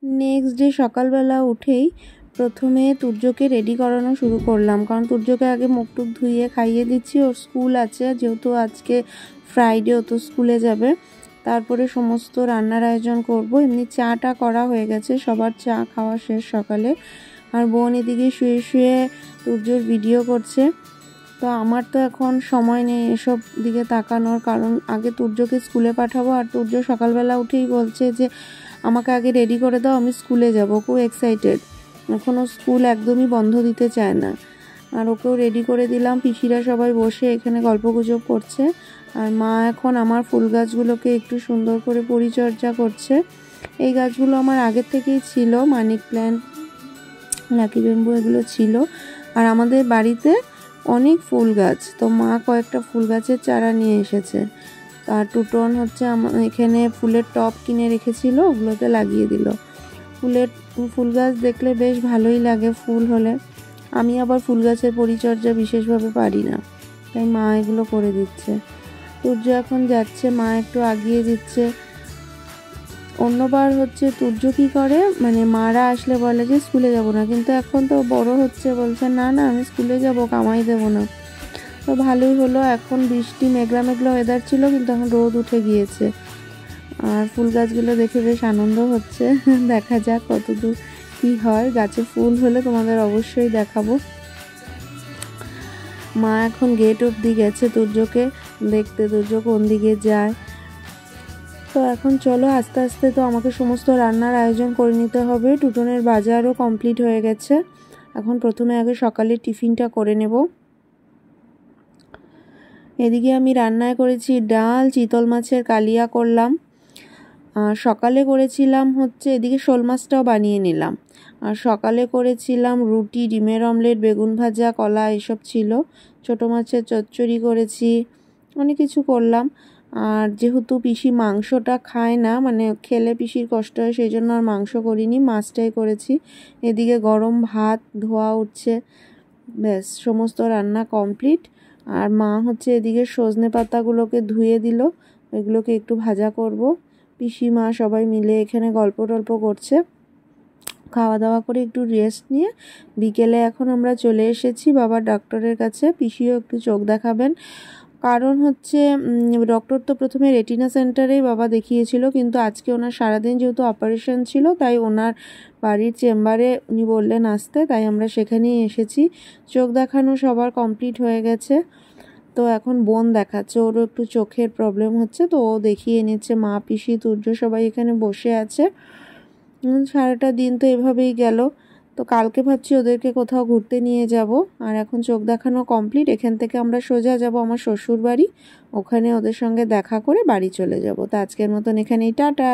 Next day সকালবেলা উঠেই প্রথমে তুর্যকে রেডি করানো শুরু করলাম, কারণ তুর্যকে আগে মুখ টুক ধুইয়ে খাইয়ে দিচ্ছি, ওর স্কুল আছে যেহেতু আজকে ফ্রাইডে, ও তো স্কুলে যাবে। তারপরে সমস্ত রান্নার আয়োজন করব। এমনি চাটা করা হয়ে গেছে, সবার চা খাওয়া শেষ সকালে। আর বোন এদিকে শুয়ে শুয়ে তুর্যর ভিডিও করছে। তো আমার তো এখন সময় নেই এসব দিকে তাকানোর, কারণ আগে তুর্যকে স্কুলে পাঠাবো। আর তুর্য সকালবেলা উঠেই বলছে যে আমাকে আগে রেডি করে দাও, আমি স্কুলে যাব। খুব এক্সাইটেড, এখনও স্কুল একদমই বন্ধ দিতে চায় না। আর ওকেও রেডি করে দিলাম। পিসিরা সবাই বসে এখানে গল্পগুজব করছে। আর মা এখন আমার ফুল গাছগুলোকে একটু সুন্দর করে পরিচর্যা করছে। এই গাছগুলো আমার আগের থেকেই ছিল, মানি প্ল্যান্ট, লাকি বেম্বু এগুলো ছিল। আর আমাদের বাড়িতে অনেক ফুল গাছ, তো মা কয়েকটা ফুল গাছের চারা নিয়ে এসেছে। আর টুটন হচ্ছে এখানে ফুলের টব কিনে রেখেছিল, ওগুলোতে লাগিয়ে দিল। ফুল গাছ দেখলে বেশ ভালোই লাগে ফুল হলে। আমি আবার ফুল গাছের পরিচর্যা বিশেষভাবে পারি না, তাই মা এগুলো করে দিচ্ছে। তুর্য এখন যাচ্ছে, মা একটু আগিয়ে দিচ্ছে। অন্যবার হচ্ছে তুর্য কী করে, মানে মারা আসলে বলে যে স্কুলে যাব না, কিন্তু এখন তো বড় হচ্ছে, বলছে না না আমি স্কুলে যাব, কামাই দেবো না। তো ভালোই হলো, এখন বৃষ্টি মেঘলা মেঘলা ওয়েদার ছিল, কিন্তু এখন রোদ উঠে গিয়েছে। আর ফুল গাছগুলো দেখে বেশ আনন্দ হচ্ছে। দেখা যাক কতদূর কী হয়, গাছে ফুল হলে তোমাদের অবশ্যই দেখাবো। মা এখন গেট অবধি গেছে তুর্যকে দেখতে, তুর্য কোন দিকে যায়। তো এখন চলো আস্তে আস্তে তো আমাকে সমস্ত রান্নার আয়োজন করে নিতে হবে। টুটনের বাজারও কমপ্লিট হয়ে গেছে। এখন প্রথমে আগে সকালে টিফিনটা করে নেব। এদিকে আমি রান্নায় করেছি ডাল, চিতল মাছের কালিয়া করলাম। সকালে করেছিলাম হচ্ছে এদিকে শোল মাছটাও বানিয়ে নিলাম। আর সকালে করেছিলাম রুটি, ডিমের অমলেট, বেগুন ভাজা, কলা এসব ছিল। ছোটো মাছের চচ্চড়ি করেছি, অনেক কিছু করলাম। আর যেহেতু পিসি মাংসটা খায় না, মানে খেলে পিসির কষ্ট হয়, সেই জন্য আর মাংস করিনি, মাছটাই করেছি। এদিকে গরম ভাত ধোয়া উঠছে, ব্যাস সমস্ত রান্না কমপ্লিট। আর মা হচ্ছে এদিকে সজনে পাতাগুলোকে ধুয়ে দিল, এগুলোকে একটু ভাজা করব। পিসি মা সবাই মিলে এখানে গল্প টল্প করছে। খাওয়া দাওয়া করে একটু রেস্ট নিয়ে বিকেলে এখন আমরা চলে এসেছি বাবার ডক্টরের কাছে। পিসিও একটু চোখ দেখাবেন, কারণ হচ্ছে ডক্টর তো প্রথমে রেটিনা সেন্টারেই বাবা দেখিয়েছিল, কিন্তু আজকে ওনার সারাদিন যেহেতু অপারেশন ছিল, তাই ওনার বাড়ির চেম্বারে উনি বললেন আসতে, তাই আমরা সেখানেই এসেছি। চোখ দেখানো সবার কমপ্লিট হয়ে গেছে। তো এখন বোন দেখাচ্ছে, ওরও একটু চোখের প্রবলেম হচ্ছে, তো ও দেখিয়ে নিচ্ছে। মা, পিসি, তুর্য সবাই এখানে বসে আছে। সারাটা দিন তো এভাবেই গেল। তো কালকে ভাবছি ওদেরকে কোথাও ঘুরতে নিয়ে যাব। আর এখন চোখ দেখানো কমপ্লিট, এখান থেকে আমরা সোজা যাব আমার শ্বশুর বাড়ি, ওখানে ওদের সঙ্গে দেখা করে বাড়ি চলে যাব। তো আজকের মতন এখানেই টাটা।